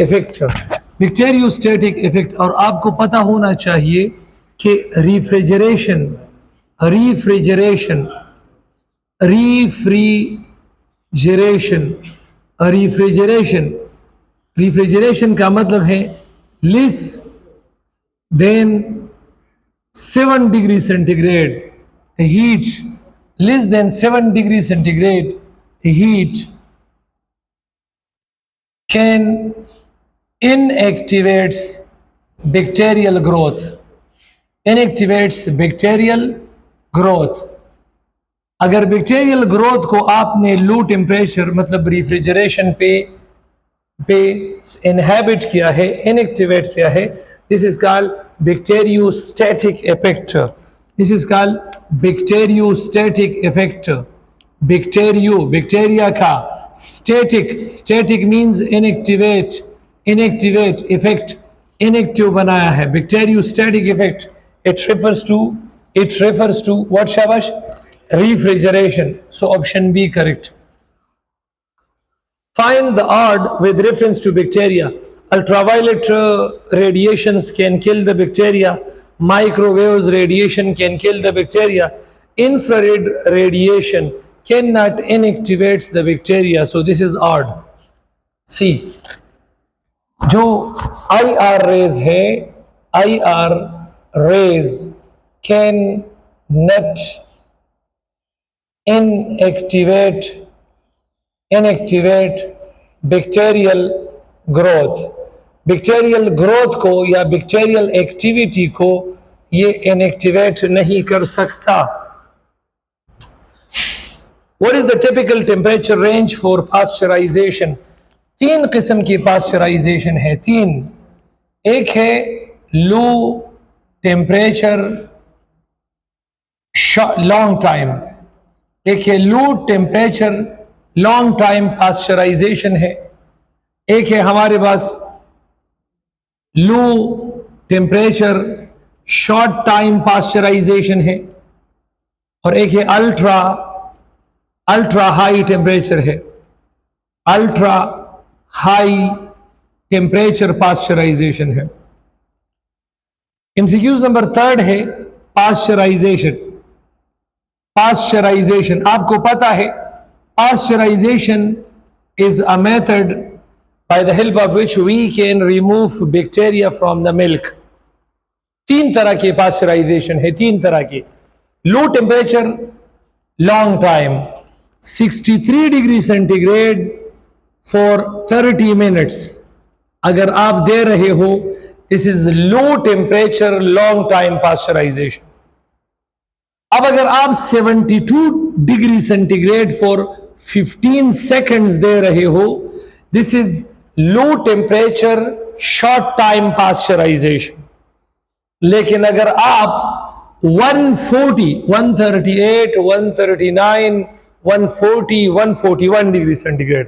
Effect, bacteriostatic effect. और आपको पता होना चाहिए कि रेफ्रिजरेशन का मतलब है less than 7 degree centigrade heat, less than 7 degree centigrade heat can inactivates bacterial growth, अगर बैक्टीरियल ग्रोथ को आपने लो टेम्परेचर मतलब रेफ्रिजरेशन पे इनहेबिट किया है, इनएक्टिवेट किया है, this is called bacteriostatic effect. This is called bacteriostatic effect. Bacteria का static means inactivate effect, inactive बनाया है। Bacteriostatic effect it refers to what शाबाश, refrigeration। so option B correct। find the odd with reference to bacteria। ultraviolet radiations can kill the bacteria, microwaves radiation can kill the bacteria, infrared radiation cannot inactivate the bacteria, so this is odd। C जो IR rays है, IR rays cannot inactivate bacterial growth को या bacterial activity को ये inactivate नहीं कर सकता। What is the typical temperature range for pasteurization? 3 किस्म की पास्चराइजेशन है, 3। एक है लो टेम्परेचर लॉन्ग टाइम, एक है low temperature long time pasteurisation है, एक है हमारे पास low temperature short time pasteurisation है, और एक है अल्ट्रा हाई टेम्परेचर है, अल्ट्रा हाई टेम्परेचर पास्चराइजेशन है। एमसीक्यूज नंबर 3 है पास्चराइजेशन। आपको पता है pasteurisation is a method by the help of which we can remove bacteria from the milk. 3 तरह के पास्चराइजेशन है, 3 तरह के। Low temperature long time 63 degree centigrade for 30 minutes अगर आप दे रहे हो, this is low temperature long time pasteurisation. अब अगर आप 72 डिग्री सेंटीग्रेड फॉर 15 सेकेंड्स दे रहे हो, this is low temperature short time pasteurisation. लेकिन अगर आप 140, 138, 139, 140, 141 डिग्री सेंटीग्रेड,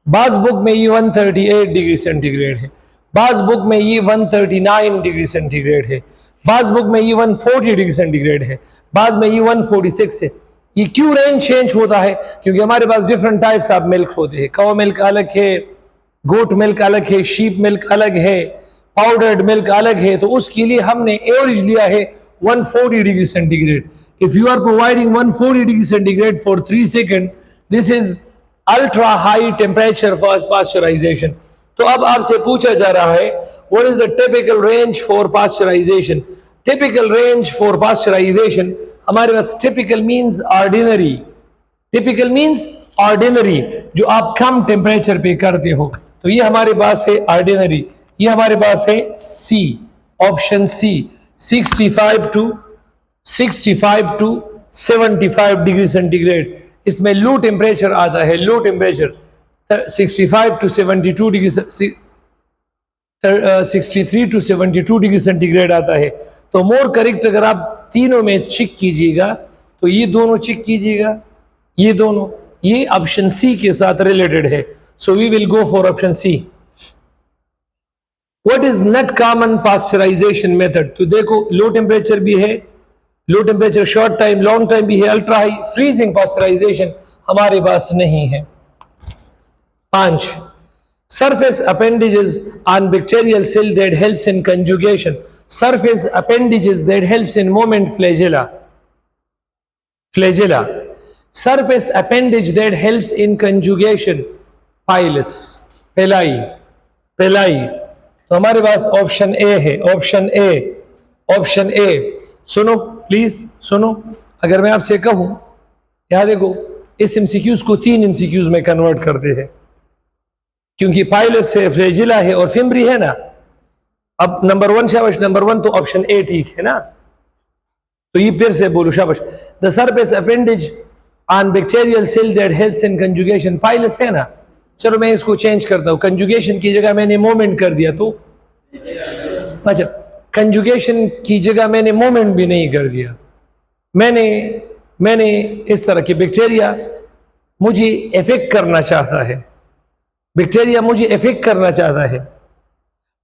बाज बुक में ये 138 डिग्री सेंटीग्रेड है, बाज बुक में ये 139 डिग्री सेंटीग्रेड है, बाज बुक में ये 140 डिग्री सेंटीग्रेड है, बाज में ये 146 है। ये क्यों रेंज चेंज होता है? क्योंकि हमारे पास डिफरेंट टाइप्स ऑफ मिल्क होते हैं। काउ मिल्क अलग है, गोट मिल्क अलग है, शीप मिल्क अलग है, पाउडर्ड मिल्क अलग है। तो उसके लिए हमने एवरेज लिया है 140 degree centigrade. If you are providing 140 degree centigrade for 3 second, this is ultra high temperature for pasteurisation. तो अब आपसे पूछा जा रहा है what is the typical range for pasteurisation. Typical range for pasteurisation हमारे पास typical means ordinary, typical means ordinary जो आप कम टेम्परेचर पे करते हो। तो ये हमारे पास है ऑर्डिनरी, ये हमारे पास है C, option C 65 to 75 degree centigrade. इसमें लो टेम्परेचर आता है, low temperature 65 to 72 degree 63 to 72 degree centigrade आता है। तो मोर करेक्ट अगर आप तीनों में चेक कीजिएगा तो ये दोनों चेक कीजिएगा, ये दोनों, ये ऑप्शन सी के साथ रिलेटेड है। So we will go for option C. What is not common pasteurisation method? तो देखो लो टेम्परेचर भी है, low temperature short time long time भी है, अल्ट्रा हाई फ्रीजिंग पास्चराइजेशन हमारे पास नहीं है। 5 Surface appendages on bacterial cell that helps in conjugation. Surface appendages that helps in movement, flagella. Flagella. Surface appendage that helps in conjugation, pilus. पेलाई. पेलाई. तो हमारे पास option A है. Option A. Option A. सुनो please सुनो. अगर मैं आपसे कहूं, याद देखो, इस एमसीक्यूज को 3 एमसीक्यूज में कन्वर्ट करते हैं, क्योंकि पाइलस से फ्लैजिला है और फिम्बरी है ना. अब नंबर 1 शाबाश. नंबर 1 तो ऑप्शन ए ठीक है ना. तो ये फिर से बोलो शाबाश. The surface appendage on bacterial cell that helps in conjugation, pilus है ना. चलो मैं इसको चेंज करता हूं. कंजुगेशन की जगह मैंने मोमेंट कर दिया तो अच्छा, कंजुगेशन की जगह मैंने मोमेंट भी नहीं कर दिया. मैंने इस तरह की बैक्टीरिया मुझे इफेक्ट करना चाहता है. बैक्टीरिया मुझे इफेक्ट करना चाहता है.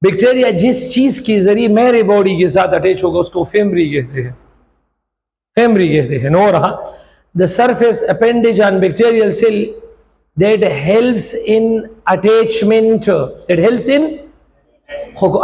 बैक्टीरिया जिस चीज के जरिए मेरे बॉडी के साथ अटैच होगा उसको फेमरी कहते हैं. फेमरी कहते हैं. नो रहा. The surface appendage on bacterial cell that helps in attachment, that helps in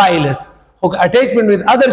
pilus. attachment with other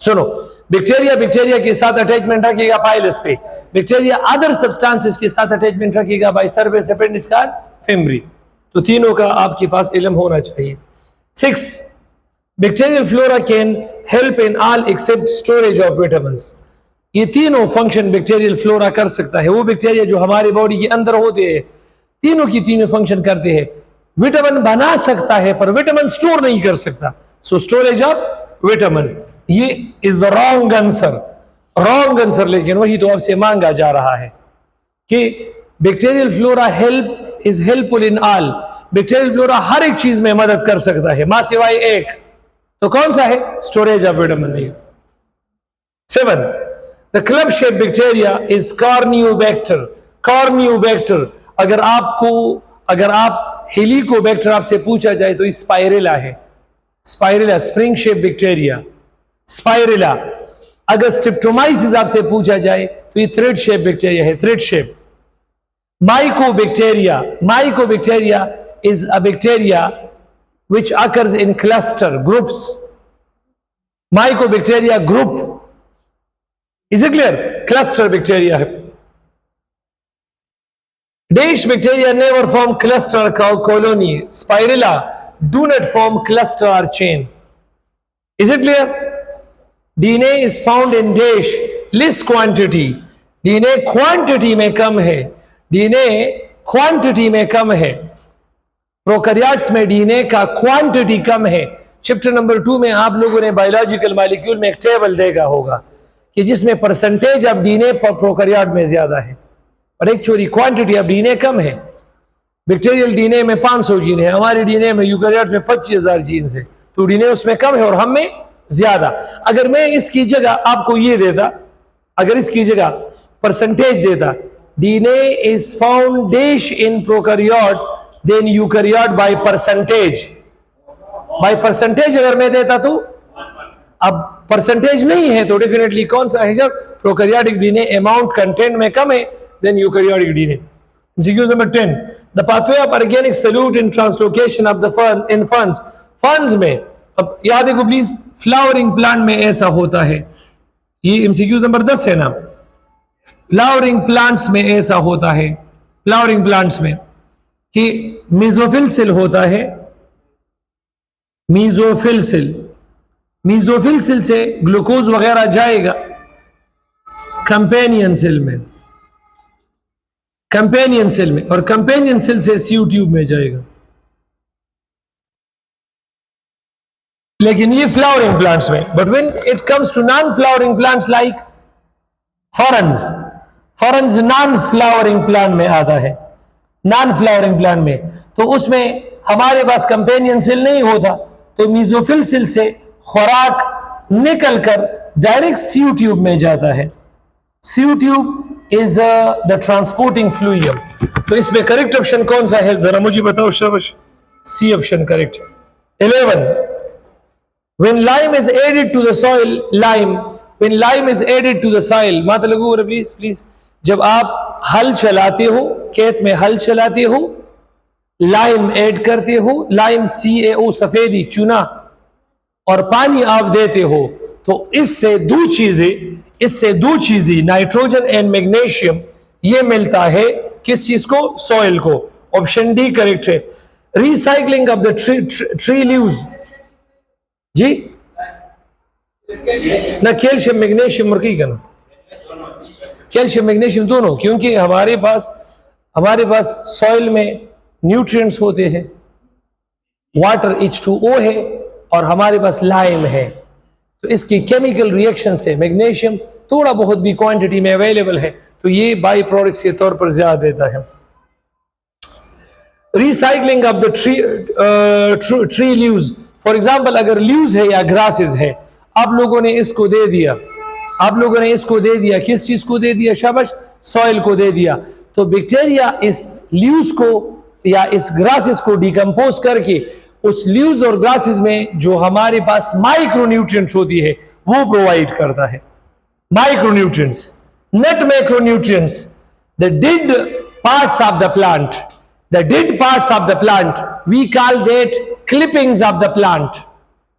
सुनो, बैक्टीरिया के साथ अटैचमेंट रखेगा पाइलस पे. बैक्टीरिया अदर सब्सटेंसेस के साथ अटैचमेंट रखेगा बाय सरफेस अपेंडेज का फेमरी. तो तीनों का आपके पास इल्म होना चाहिए. 6. Bacterial flora can help in all except storage of vitamins. ये तीनों फंक्शन बैक्टीरियल फ्लोरा कर सकता है. वो बैक्टीरिया जो हमारे बॉडी के अंदर होते हैं, तीनों की तीनों फंक्शन करते हैं. विटामिन बना सकता है पर विटामिन स्टोर नहीं कर सकता. सो स्टोरेज ऑफ विटामिन, ये is the wrong answer. Wrong answer. लेकिन वही तो आपसे मांगा जा रहा है कि bacterial flora is helpful in all. Bacterial flora हर एक चीज में मदद कर सकता है मां सिवाय एक. तो कौन सा है? स्टोरेज ऑफ विटामिन नहीं. 7. The club shaped bacteria is Corneobacter. Corneobacter. अगर आप हेलिकोबैक्टर आपसे पूछा जाए तो स्पाइरेला है. Spirilla spring shape bacteria, spirilla. अगर स्ट्रिप्टोमाइसिस आपसे पूछा जाए तो ये थ्रेड शेप बैक्टीरिया है. Thread shape. Mycobacteria. Mycobacteria is a bacteria which occurs in cluster groups. Mycobacteria group. Is it clear? Cluster bacteria है. Dash bacteria never form cluster colony. Spirilla do not form cluster or chain. Is it clear? DNA is found in dash less quantity. DNA quantity में कम है. DNA quantity में कम है. Prokaryotes में DNA का quantity कम है. चैप्टर नंबर 2 में आप लोगों ने बायोलॉजिकल मॉलिक्यूल में एक टेबल देखा होगा कि जिसमें परसेंटेज ऑफ डीएनए प्रोकैरियोट में ज्यादा है और एक्चुअली क्वांटिटी ऑफ डीएनए कम है. बैक्टीरियल डीएनए में 500 जीन है, हमारे डीएनए में यूकैरियोट में 25,000 जीन है. तो डीएनए उसमें कम है और हम में ज्यादा. अगर मैं इसकी जगह आपको ये देता, अगर इसकी जगह परसेंटेज देता, DNA is found dash in prokaryote then eukaryote by percentage. By percentage अगर मैं देता तो अब परसेंटेज नहीं है तो डेफिनेटली कौन सा है? जब प्रोकैरियोटिक डीएनए अमाउंट कंटेंट में कम है then eukaryotic DNA. MCQ number 10. The pathway of organic solute in translocation of the fern in ferns. Ferns में अब याद देखो प्लीज, फ्लावरिंग प्लांट में ऐसा होता है. ये एमसीक्यू नंबर 10 है ना. फ्लावरिंग प्लांट्स में ऐसा होता है, फ्लावरिंग प्लांट्स में कि मेसोफिल सेल होता है. मेसोफिल सेल, मेसोफिल सेल से ग्लूकोज वगैरह जाएगा कंपेनियन सेल में, कंपेनियन सेल में, और कंपेनियन सेल से सीयू ट्यूब में जाएगा. लेकिन ये फ्लावरिंग प्लांट्स में. But when it comes to non flowering plants like ferns, ferns non flowering plant में आता है. नॉन फ्लावरिंग प्लांट में तो उसमें हमारे पास कंपेनियन सेल नहीं होता, तो मेसोफिल सेल से खुराक निकलकर डायरेक्ट सीयू ट्यूब में जाता है. Sieve tube is the transporting fluid. तो इसमें करेक्ट ऑप्शन कौन सा है जरा मुझे बताओ शाबाश. सी ऑप्शन करेक्ट है. 11. When lime is added to the soil, when lime is added to the soil, please please, जब आप हल चलाते हो, खेत में हल चलाते हो, लाइम ऐड करते हो, लाइम CaO सफेदी चूना, और पानी आप देते हो, तो इससे दो चीजें नाइट्रोजन एंड मैग्नीशियम ये मिलता है किस चीज को? सॉइल को। ऑप्शन डी करेक्ट है। Recycling of the tree leaves जी ना, कैल्शियम मैग्नीशियम और की करना, कैल्शियम मैग्नीशियम दोनों, क्योंकि हमारे पास सॉइल में न्यूट्रिएंट्स होते हैं, वाटर H2O है और हमारे पास लाइम है, तो इसकी केमिकल रिएक्शन से मैग्नीशियम थोड़ा बहुत भी क्वांटिटी में अवेलेबल है, तो ये बाई प्रोडक्ट्स के तौर पर ज्यादा देता है। Recycling of the tree leaves, for example अगर लीव्स है या ग्रासेस है, आप लोगों ने इसको दे दिया, किस चीज को दे दिया? शाबाश, सॉइल को दे दिया, तो बैक्टीरिया इस लीव्स को या इस ग्रासेस को डिकम्पोज करके उस लीव्स और ग्रासेस में जो हमारे पास माइक्रोन्यूट्रिएंट्स होती है वो प्रोवाइड करता है। Micronutrients, not macronutrients, the did parts of the plant, the dead parts of the plant we call that clippings of the plant,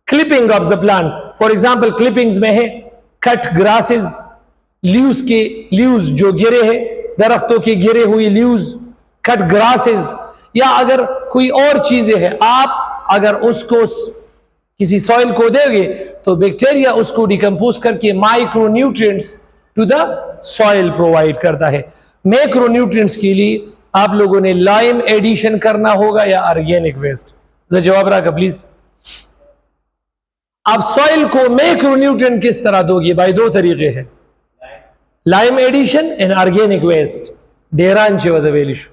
clipping of the plant। for example clippings में है cut grasses, leaves जो गिरे हैं, दरख्तों के गिरे हुए leaves, cut grasses, या अगर कोई और चीजें हैं, आप अगर उसको किसी सॉइल को देंगे तो बैक्टीरिया उसको डिकम्पोज करके micronutrients to the soil provide करता है। मैक्रोन्यूट्रिएंट्स के लिए आप लोगों ने लाइम एडिशन करना होगा या ऑर्गेनिक वेस्ट? जवाब रखा प्लीज। आप सॉइल को मैक्रोन्यूट्रिएंट किस तरह दोगे? भाई दो तरीके हैं, lime addition and organic waste, डेरांचे वदवेलिशु।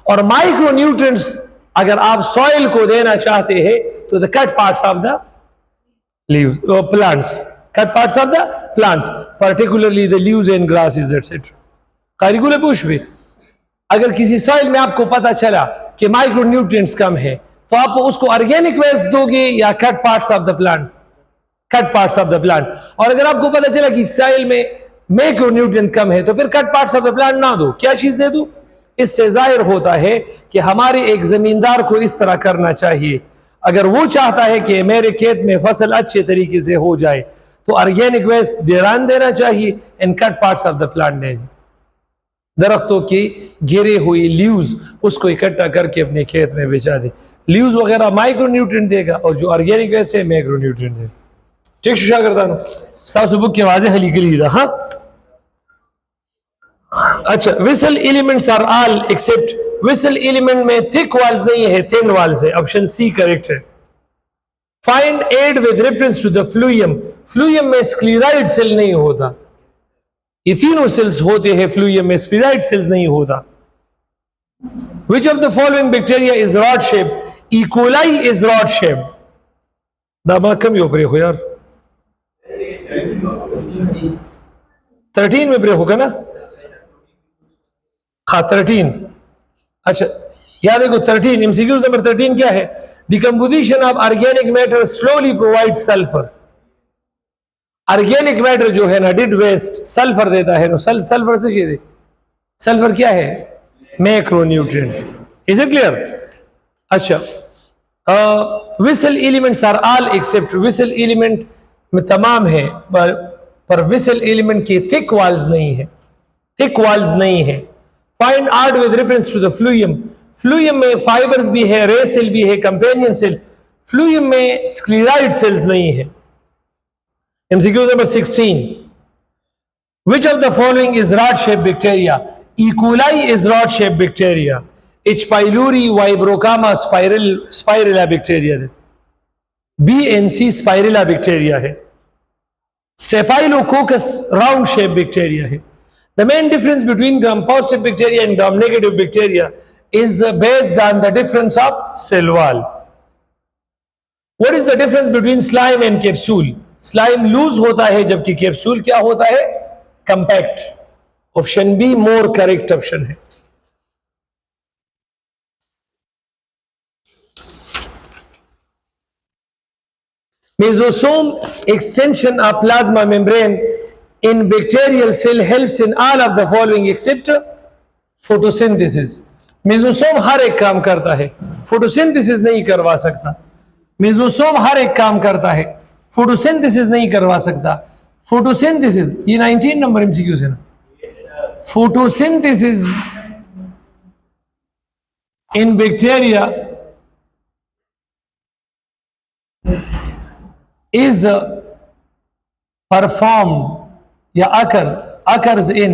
और माइक्रोन्यूट्रिएंट्स अगर आप सॉइल को देना चाहते हैं तो the cut parts of the leaves, plants, cut parts of the plants, particularly the leaves and grasses et cetera. कारिकुलर पूछ भी, अगर किसी सॉइल में आपको पता चला कि माइक्रोन्यूट्रिएंट्स कम है तो आप उसको ऑर्गेनिक वेस्ट दोगे या cut parts of the plant? Cut parts of the plant. और अगर आपको पता चला कि सॉइल में मैक्रोन्यूट्रिएंट कम है तो फिर cut parts of the plant ना दो, क्या चीज दे दो? इससे जाहिर होता है कि हमारे एक जमींदार को इस तरह करना चाहिए, अगर वो चाहता है कि मेरे खेत में फसल अच्छे तरीके से हो जाए तो ऑर्गेनिक वेस्ट डेरान देना चाहिए and cut parts of the plant देना। दरख्तों की गिरे हुई लीव्स उसको इकट्ठा करके अपने खेत में बिछा दे, लीव्स वगैरह माइक्रोन्यूट्रिएंट देगा और जो ऑर्गेनिक वेस्ट है मैक्रोन्यूट्रिएंट देगा। ठीक शुशा करता हूं सासु बुक के वाजे हली कलीदा। हाँ अच्छा, vessel elements are all except, vessel element में थिक वॉल्स नहीं है, थिन वॉल्स है। ऑप्शन सी करेक्ट है। Find add with reference to the phloem, phloem में स्क्लेराइड सेल नहीं होता, ये तीनों सेल्स होते हैं, फ्लूएम में स्क्लेराइड सेल्स नहीं होता। Which of the following bacteria is rod shaped? E. coli is rod shaped. दामा कम ही ब्रेक हो यार, 13 में ब्रेक होगा ना? हाँ 13। अच्छा याद देखो 13 MCQs नंबर 13 क्या है? Decomposition of organic matter slowly provide sulphur. Organic matter जो है ना, डिड वेस्ट सल्फर देता है, सल्फर से चीजें, सल्फर क्या है? मैक्रोन्यूट्रिएंट्स। Is it clear? अच्छा, vessel elements are all except, vessel element में तमाम है पर विसल एलिमेंट की थिक वॉल्स नहीं है, थिक वॉल्स नहीं है। Find out with reference to the phloem, phloem में फाइबर्स भी है, रे सेल भी है, कंपेनियन सेल, फ्लूएम में स्क्लेराइड सेल्स नहीं है। MCQ number 16. Which of the following is rod-shaped bacteria? E. coli is rod-shaped bacteria. H. pylori, Vibrocama, spirilla bacteria है। B and C spirilla bacteria है। Staphylococcus round-shaped bacteria है। The main difference between gram-positive bacteria and gram-negative bacteria is based on the difference of cell wall. What is the difference between slime and capsule? Slime loose होता है जबकि capsule क्या होता है? Compact. Option B more correct option है। Mesosome extension of plasma membrane in bacterial cell helps in all of the following except photosynthesis. Mesosome हर एक काम करता है, फोटोसिंथेसिस नहीं करवा सकता. मेसोसोम हर एक काम करता है, फोटोसिंथेसिस नहीं करवा सकता. फोटोसिंथेसिस ये 19 नंबर एमसीक्यू है ना. Photosynthesis in bacteria is performed या occurs in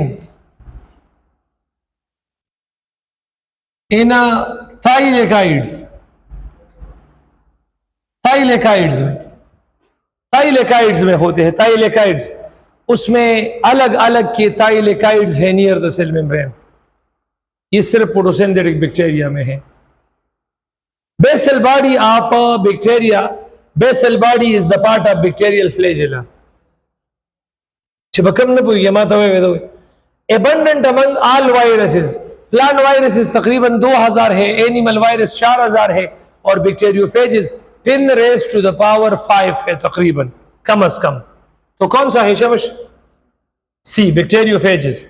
thylakoids में होते हैं. thylakoids उसमें अलग अलग के thylakoids है नियर द सेल मेम्ब्रेन. ये सिर्फ फोटोसिंथेटिक बैक्टीरिया में है. Basal body of bacteria, basal body is the part of bacterial flagella. चिपकम न पूरी माता हुए abundant among all viruses. Plant viruses तकरीबन 2000 है, एनिमल वायरस 4000 है और bacteriophages 10 raise to the power 5 है तकरीबन, कम अज कम. तो कौन सा है शबश? C, bacteriophages.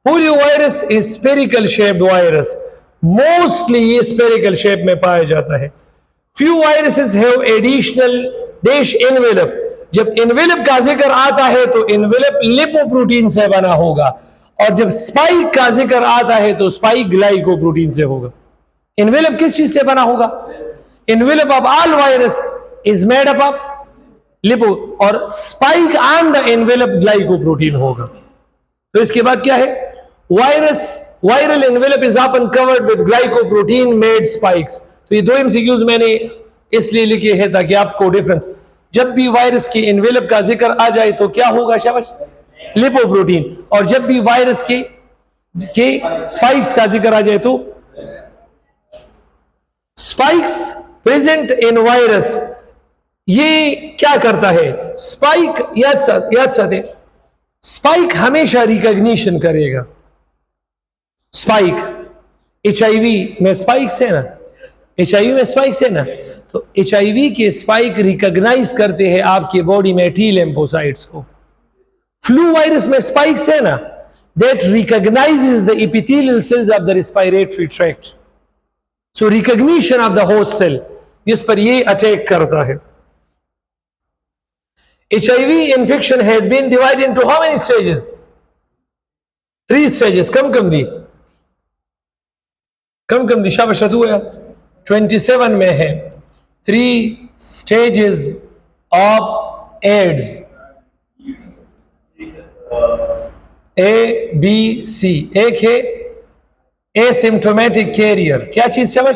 Polio virus is spherical shaped virus. Mostly ये स्फेरिकल शेप में पाया जाता है. Few viruses have additional dash envelope. जब एनवेलप का जिक्र आता है तो एनवेलप लिपोप्रोटीन से बना होगा, और जब स्पाइक का जिक्र आता है तो स्पाइक ग्लाइकोप्रोटीन से होगा. एनवेलप किस चीज से बना होगा? Envelope of all virus is made up of lipo, और spike on the envelope glycoprotein होगा. तो इसके बाद क्या है? Viral envelope is often covered with glycoprotein made spikes. तो ये दो एमसीक्यूज मैंने इसलिए लिखे हैं ताकि आपको डिफरेंस, जब भी वायरस के एनवेलप का जिक्र आ जाए तो क्या होगा शाबाश? लिपोप्रोटीन. और जब भी वायरस के स्पाइक्स का जिक्र आ जाए तो स्पाइक्स प्रेजेंट इन वायरस. ये क्या करता है? स्पाइक याद साथ है, स्पाइक हमेशा रिकॉग्निशन करेगा. स्पाइक एचआईवी में स्पाइक्स है ना, एचआईवी में स्पाइक्स है ना, तो एचआईवी के स्पाइक रिकॉग्नाइज करते हैं आपके बॉडी में टी लिम्फोसाइट्स को. फ्लू वायरस में स्पाइक्स है ना, that recognizes the epithelial cells of the respiratory tract. So recognition of the host cell, जिस पर ये अटैक करता है. HIV infection has been divided into how many stages? 3 stages. कम दी शाबाश है. 27 में है 3 stages of AIDS. A, B, C. एक है एसिम्टोमेटिक कैरियर. क्या चीज समझ?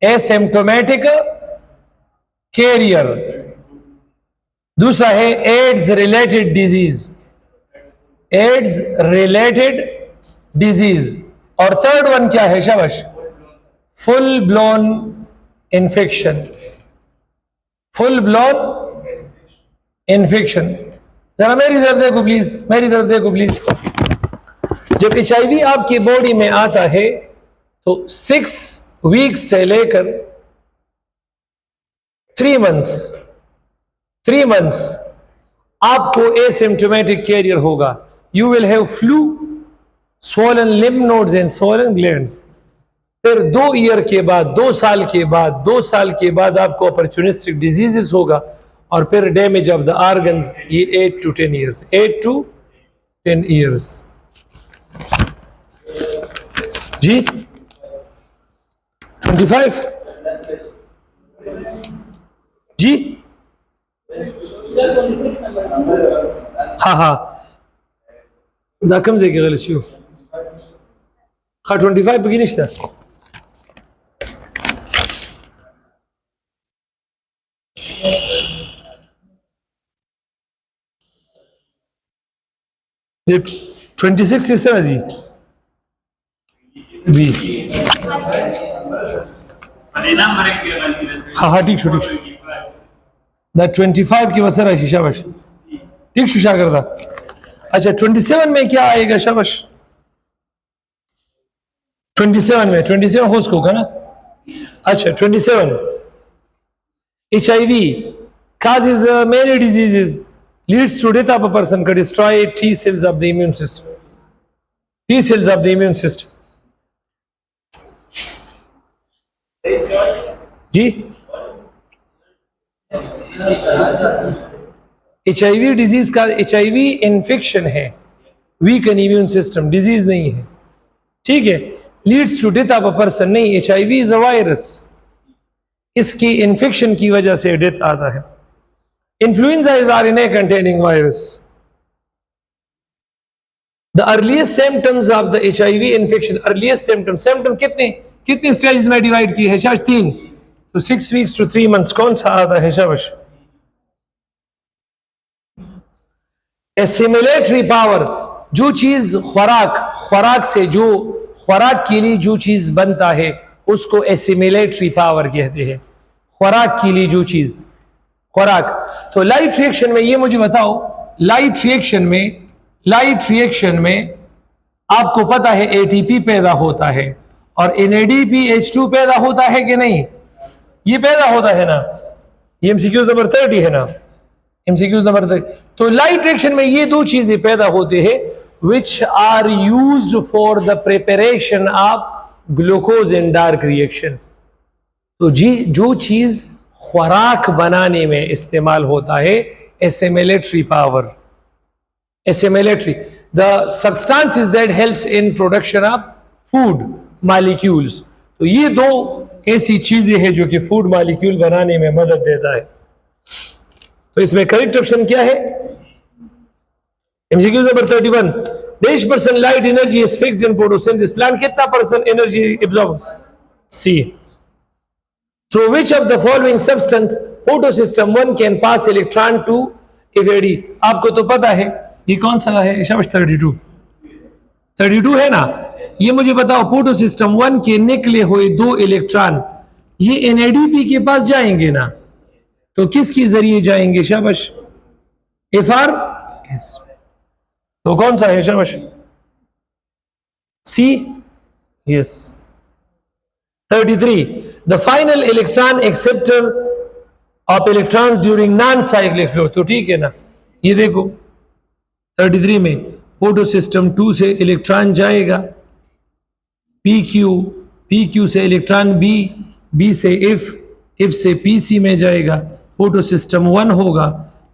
Asymptomatic carrier. दूसरा है AIDS related disease, AIDS related disease. और थर्ड वन क्या है शाबाश? Full blown infection. Full blown infection. जरा मेरी तरफ देखो प्लीज, मेरी तरफ देखो प्लीज. जब एचआईवी आपकी बॉडी में आता है तो 6 वीक्स से लेकर 3 मंथ्स आपको एसिम्प्टोमेटिक कैरियर होगा. You will have flu, swollen lymph nodes and swollen glands. फिर 2 ईयर के बाद, 2 साल के बाद आपको अपॉर्चुनिस्टिक डिजीजेस होगा, और फिर डैमेज ऑफ द ऑर्गन्स. ये 8 to 10 years, 8 to 10 years. जी 25 जी हाँ दा कम से गलत शो. हाँ 25 बगिनिश था. ये 26 किस तरह जी? बी. हाँ ठीक छो द 25 की वसर है शाबाश. ठीक शो शागर था. अच्छा 27 में क्या आएगा शाबाश? 27 होस्ट को ना. अच्छा 27 HIV causes many diseases leads to death of a person could destroy T cells of the immune system. T cells of the immune system. जी HIV डिजीज का HIV इन्फेक्शन है, वीकन इम्यून सिस्टम, डिजीज नहीं है, ठीक है. Leads to death of a person नहीं, HIV is a virus, इसकी infection की वजह से डेथ आता है. Influenza is RNA containing virus. The earliest symptoms of the HIV infection, earliest symptom कितने स्टेज में डिवाइड की है शाबाश? 3. तो 6 weeks to 3 months कौन सा आता है शाबाश? एसिमिलेटरी पावर, जो चीज खुराक से जो खुराक के लिए जो चीज बनता है उसको एसिमिलेटरी पावर कहते हैं. खुराक के लिए जो चीज खुराक. तो लाइट रिएक्शन में ये मुझे बताओ, लाइट रिएक्शन में आपको पता है ATP पैदा होता है और NADPH2 पैदा होता है कि नहीं? ये पैदा होता है ना. ये MCQ नंबर 30 है ना, MCQ नंबर 30. तो लाइट रिएक्शन में ये दो चीजें पैदा होते हैं which are used for the preparation of glucose in dark reaction. तो जो चीज खुराक बनाने में इस्तेमाल होता है, assimilatory power, assimilatory, the substances that helps in production of food molecules. तो ये दो ऐसी चीजें हैं जो कि फूड मॉलिक्यूल बनाने में मदद देता है. तो इसमें करेक्ट ऑप्शन क्या है? MCQ number 31. Which percent light energy is fixed in photosynthesis? Plant कितना % energy absorb? C. Through which of the following substance photosystem 1 can pass electron to FAD? आपको तो पता है ये कौन सा है शाबाश? 32 है ना. ये मुझे बताओ, फोटोसिस्टम 1 के निकले हुए 2 इलेक्ट्रॉन ये NADP के पास जाएंगे ना, तो किसके जरिए जाएंगे शाबाश? FR. तो कौन सा है शाबाश? C. Yes. 33. The final electron acceptor of electrons during non-cyclic flow. तो ठीक है ना. ये देखो 33 में फोटोसिस्टम 2 से इलेक्ट्रॉन जाएगा PQ से इलेक्ट्रॉन B से F से PC में जाएगा. फोटोसिस्टम 1 होगा,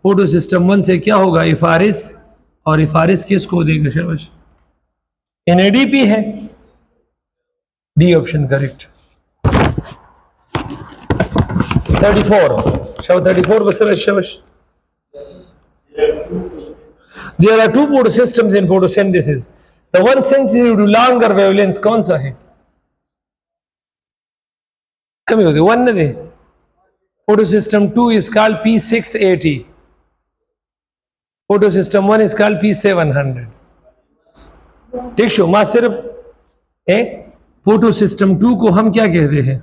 फोटोसिस्टम 1 से क्या होगा? FRS, और FRS किसको देगा शाबाश? NADP है. D option correct. 34 बस शाबाश. There are 2 photosystems in photosynthesis. The one sensitive to longer wavelength कौन सा है? कमी होती 1 न दे. Photosystem 2 is called P680. Photosystem 1 is called P700. ठीक शो मां सिर्फ फोटोसिस्टम 2 को हम क्या कहते हैं?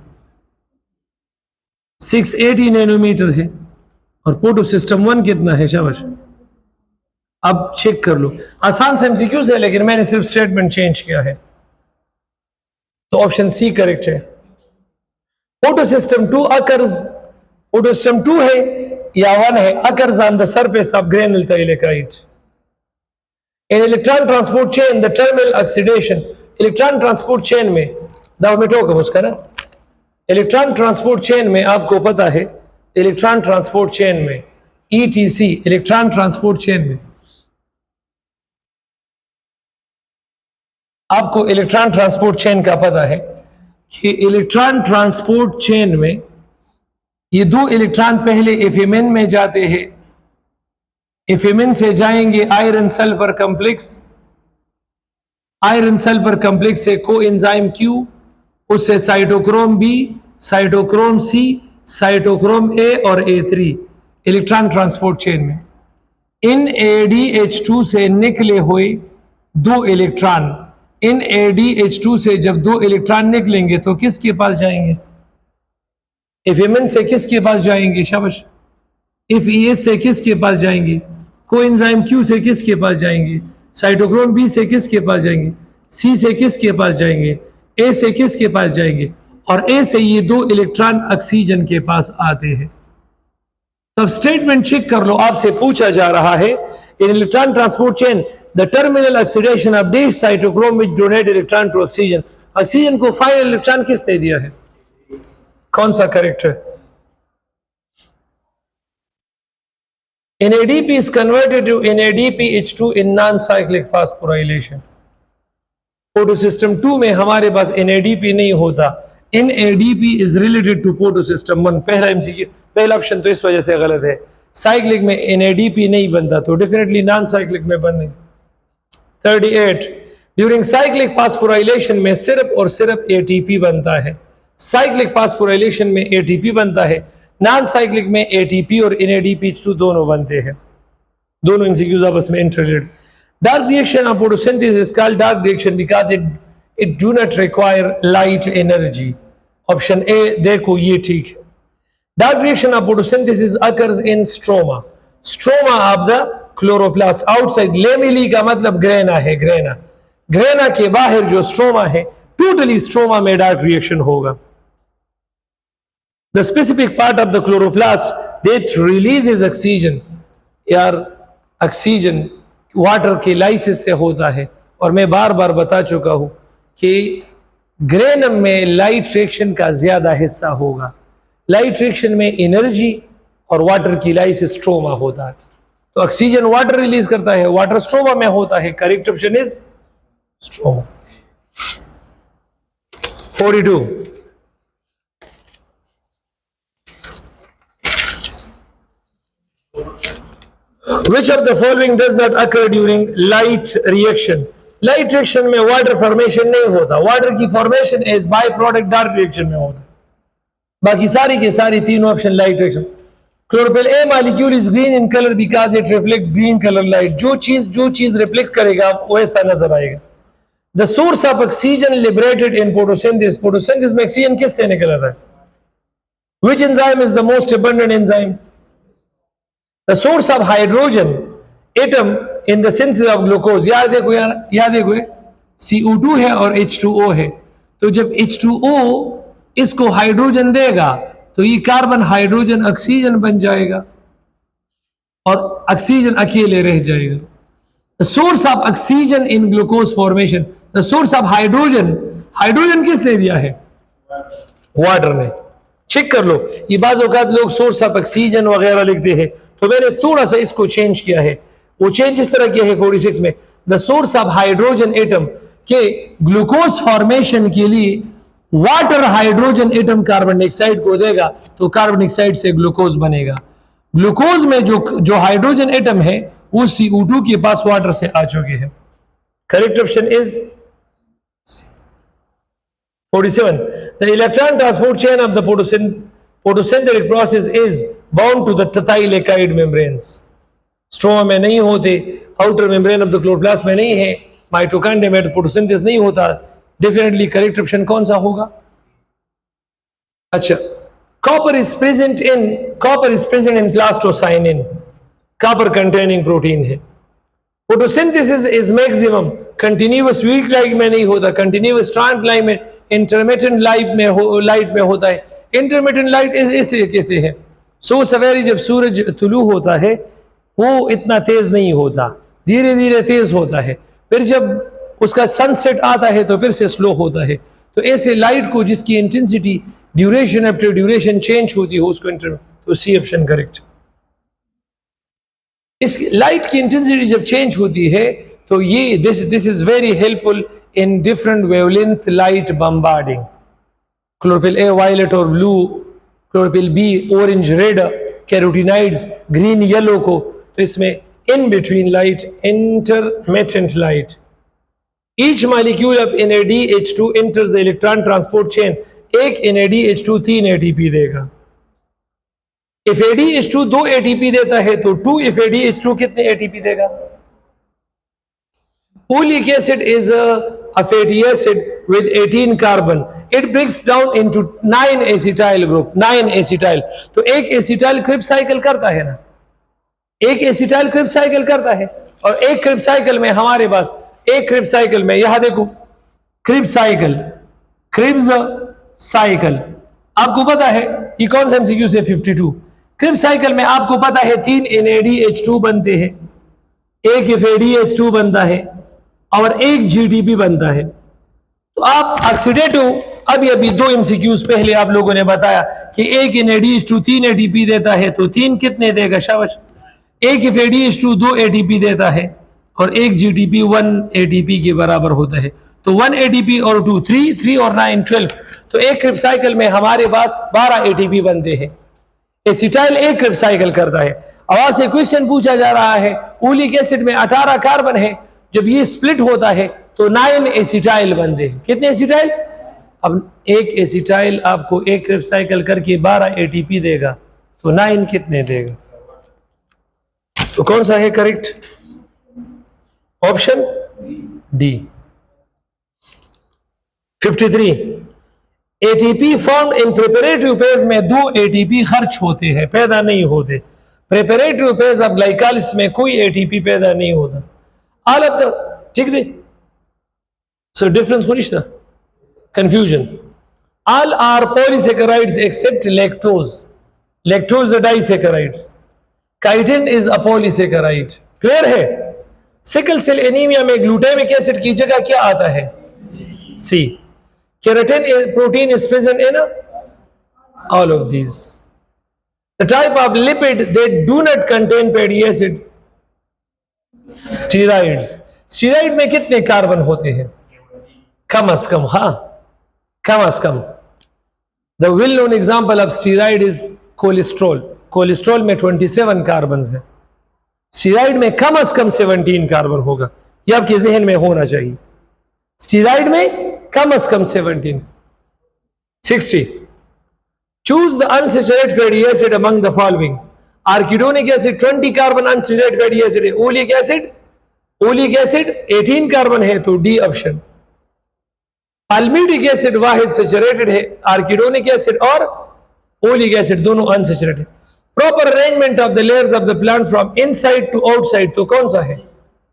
680 नैनोमीटर है और फोटोसिस्टम 1 कितना है शाबाश? अब चेक कर लो, आसान से MCQ से, लेकिन मैंने सिर्फ स्टेटमेंट चेंज किया है. तो ऑप्शन सी करेक्ट है. फोटोसिस्टम 2 अकर्स, फोटोसिस्टम 2 है या 1 है, occurs on the surface of granule thylakoid. In electron transport chain, the terminal oxidation, electron transport chain में दावमेटो उसका ना, इलेक्ट्रॉन ट्रांसपोर्ट चेन में आपको पता है, इलेक्ट्रॉन ट्रांसपोर्ट चेन में ETC, इलेक्ट्रॉन ट्रांसपोर्ट चेन में आपको इलेक्ट्रॉन ट्रांसपोर्ट चेन का पता है कि इलेक्ट्रॉन ट्रांसपोर्ट चेन में ये 2 इलेक्ट्रॉन पहले एफिमिन में जाते हैं, एफिमिन से जाएंगे iron sulphur complex, iron sulphur complex से कोएंजाइम Q, उससे cytochrome B, cytochrome C, cytochrome A और A3 इलेक्ट्रॉन ट्रांसपोर्ट चेन में. इन ADH2 से निकले हुए 2 इलेक्ट्रॉन, इन ADH2 से जब 2 इलेक्ट्रॉन निकलेंगे तो किसके पास जाएंगे? एफिमिन से किसके पास जाएंगे शाबाश? FES से किसके पास जाएंगे? कोएंजाइम Q से किसके पास जाएंगे? साइटोक्रोम B से किसके पास जाएंगे? C से किसके पास जाएंगे? A से किसके पास जाएंगे? और A से ये 2 इलेक्ट्रॉन ऑक्सीजन के पास आते हैं. तो अब स्टेटमेंट चेक कर लो, आपसे पूछा जा रहा है in electron transport chain the terminal oxidation of this cytochrome which donate electron to oxygen. Oxygen को फाइनल इलेक्ट्रॉन किसने दिया है? कौन सा करेक्ट है? NADP is converted to NADPH2 in non-cyclic phosphorylation। Photosystem 2 में हमारे पास NADP नहीं होता। NADP is related to photosystem 1। पहला MCQ, पहला ऑप्शन तो इस वजह से गलत है। साइक्लिक में NADP नहीं बनता तो डेफिनेटली नॉन साइक्लिक में बने। 38 ड्यूरिंग साइक्लिक फास्फोराइलेशन में सिर्फ और सिर्फ ATP बनता है। साइक्लिक फास्फोराइलेशन में ATP बनता है, नॉन साइक्लिक में ATP और NADPH2 दोनों बनते हैं। दोनों MCQs आपस में interrelated. Dark reaction of photosynthesis is called dark reaction because it do not require light energy. Option A देखो ये ठीक है। Dark reaction of photosynthesis occurs in stroma, stroma of the chloroplast outside. Lamellae का मतलब grana है, grana, grana के बाहर जो स्ट्रोमा है, टोटली स्ट्रोमा में डार्क रिएक्शन होगा। The specific part of the chloroplast that releases oxygen, यार ऑक्सीजन वाटर के लाइसिस से होता है, और मैं बार बार बता चुका हूं कि ग्रेनम में लाइट रिएक्शन का ज्यादा हिस्सा होगा। लाइट रिएक्शन में एनर्जी और वाटर की लाइसिस स्ट्रोमा होता है। तो ऑक्सीजन वाटर रिलीज करता है, वाटर स्ट्रोमा में होता है। Correct option is stroma. 42 Which of the following does not occur during light reaction? Light reaction में water formation नहीं होता, water की formation is by product dark reaction में होता। बाकी सारी के सारी तीनों option light reaction। Chlorophyll A molecule is green in color because it reflects green color light। जो चीज रिफ्लेक्ट करेगा वैसा नजर आएगा। The source of oxygen liberated in photosynthesis, photosynthesis में ऑक्सीजन किससे निकल रहा है? Which enzyme is the most abundant enzyme? The source of hydrogen atom in the synthesis of glucose। याद देखो यार, याद देखो, CO2 है और H2O है। तो जब H2O इसको हाइड्रोजन देगा तो ये कार्बन हाइड्रोजन ऑक्सीजन बन जाएगा और ऑक्सीजन अकेले रह जाएगा। The source of oxygen in glucose formation, the source of hydrogen, hydrogen किसने दिया है? वाटर ने। चेक कर लो, ये बाज़ औक़ात लोग सोर्स ऑफ ऑक्सीजन वगैरह लिखते हैं, तो मैंने थोड़ा सा इसको चेंज किया है। वो चेंज इस तरह किया है 46 में, the source of hydrogen atom के ग्लूकोज फॉर्मेशन के लिए water hydrogen atom carbon dioxide को देगा तो कार्बन डाइऑक्साइड से ग्लूकोज बनेगा। ग्लूकोज में जो हाइड्रोजन एटम है वो CO2 के पास वाटर से आ चुके हैं। Correct option is 47 The electron transport chain of the photosynthetic process is bound to the thylakoid membranes। Stroma में नहीं होते, outer membrane of the chloroplast में नहीं है, माइटोकॉन्ड्रिया में फोटोसिंथेसिस नहीं होता। डेफिनेटली करेक्ट ऑप्शन कौन सा होगा? अच्छा, copper is present in plastocyanin, copper containing protein है। Photosynthesis is maximum continuous weak light में नहीं होता, कंटिन्यूअस ट्रांट लाइट में, इंटरमिटेंट लाइट में होता है। इंटरमिटेंट लाइट इसे कहते हैं। सो सवेरे जब सूरज तुलू होता है वो इतना तेज नहीं होता, धीरे धीरे तेज होता है, फिर जब उसका सनसेट आता है तो फिर से स्लो होता है। तो ऐसे लाइट को जिसकी intensity duration after duration change होती हो उसको तो सी ऑप्शन करेक्ट। इस लाइट की इंटेंसिटी जब चेंज होती है तो ये this is very helpful in different wavelength light bombarding. Chlorophyll A violet और blue, chlorophyll B orange red, carotenoids green yellow को, तो इसमें in between light, intermittent light. Each molecule of NADH2 enters the electron transport chain। एक NADH2 3 ATP देगा। if ADH2 2 ATP देता है तो 2 if ADH2 कितने ATP देगा? Oleic acid is a fatty acid with 18 carbon। It breaks down into 9 acetyl group, 9 acetyl। तो एक acetyl crib cycle करता है ना, एक एसिटाइल क्रिब साइकिल करता है, और एक क्रिब साइकिल में हमारे पास, एक क्रिब साइकिल में यहां देखो क्रिब साइकिल, क्रिब्स साइकिल, आपको पता है ये कौन सा MCQ से 52। क्रिब साइकिल में आपको पता है 3 NADH2 बनते हैं, एक FADH2 बनता है और एक GTP बनता है। तो आप ऑक्सीडेटिव, अभी 2 MCQs पहले आप लोगों ने बताया कि एक NADH2 3 ATP देता है, तो 3 कितने देगा शाबाश? एक FADH2 2 ATP देता है और एक GTP 1 ATP के बराबर होता है। तो 1 ATP और 2 3 और 9 12। तो एक क्रिब साइकिल में हमारे पास 12 ATP बनते हैं। एसिटाइल एक क्रिब साइकिल करता है। अब से क्वेश्चन पूछा जा रहा है, ओलिक एसिड में 18 कार्बन है, जब ये स्प्लिट होता है तो 9 एसिटाइल बनते हैं। कितने एसिटाइल? अब एक एसिटाइल आपको एक क्रिब साइकिल करके 12 ATP देगा, तो 9 कितने देगा? तो कौन सा है correct? Option D. 53 ATP form in preparatory phase में 2 ATP खर्च होते हैं, पैदा नहीं होते। प्रिपरेटरी फेज अब ग्लाइकोलिसिस में कोई ATP पैदा नहीं होता। ऑल ऑफ द, ठीक है सर, डिफरेंस हो नहीं, confusion. All are polysaccharides except lactose. Lactose disaccharides. Chitin is a polysaccharide. Clear है? सिकल सेल एनीमिया में ग्लूटामिक एसिड की जगह क्या आता है? सी। Keratin protein is present in all of these. The type of lipid that do not contain fatty acid. Steroids. Steroid में कितने carbon होते हैं? कम से कम, हाँ, कम से कम। The well-known example of steroid is cholesterol. Cholesterol में 27 कार्बन है। स्टीराइड में कम से कम 17 कार्बन होगा। यह आपके जहन में होना चाहिए। स्टीराइड में कम से कम 17। 60 choose the unsaturated fatty acid among the following. Arachidonic acid 20 carbon unsaturated fatty acid है। ओलिक एसिड 18 कार्बन है, तो डी ऑप्शन। पाल्मिडिक एसिड वाहिद सैचुरेटेड है, आर्किडोनिक एसिड और ओलिक एसिड दोनों unsaturated. Proper arrangement of the layers of the plant from inside to outside, तो कौन सा है?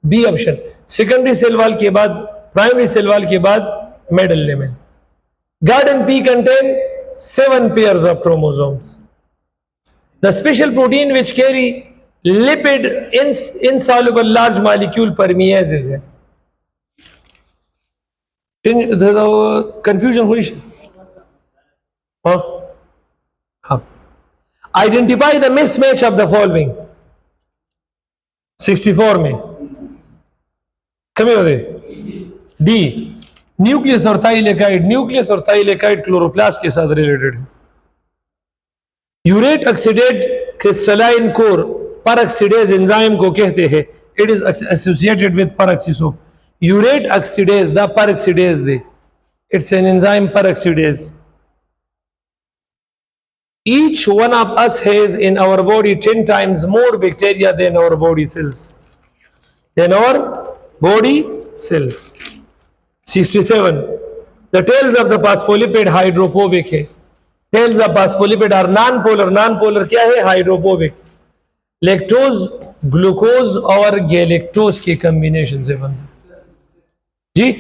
B option. Secondary cell wall के बाद प्राइमरी सेल वॉल के बाद middle lemon. Garden pea contain 7 pairs of chromosomes. The special protein which carry lipid insoluble large molecule permeases है। confusion हुई? हाँ। Identify the mismatch of the following. 64 में कमी हो गई। डी, न्यूक्लियस और थाइलेकाइड। न्यूक्लियस और थाइलेकाइड क्लोरोप्लास्ट के साथ रिलेटेड है। Urate oxidase crystalline core peroxidase enzyme को कहते हैं। It is associated with peroxisome. Urate oxidase the peroxidase they, it's an enzyme peroxidase. Each one of us has in our body 10 times more bacteria than our body cells. Than our body cells. 67 the tails of the phospholipid hydrophobic है। tails of phospholipid are non-polar। non-polar क्या है? Hydrophobic. Lactose glucose और galactose के combination से बनता है। जी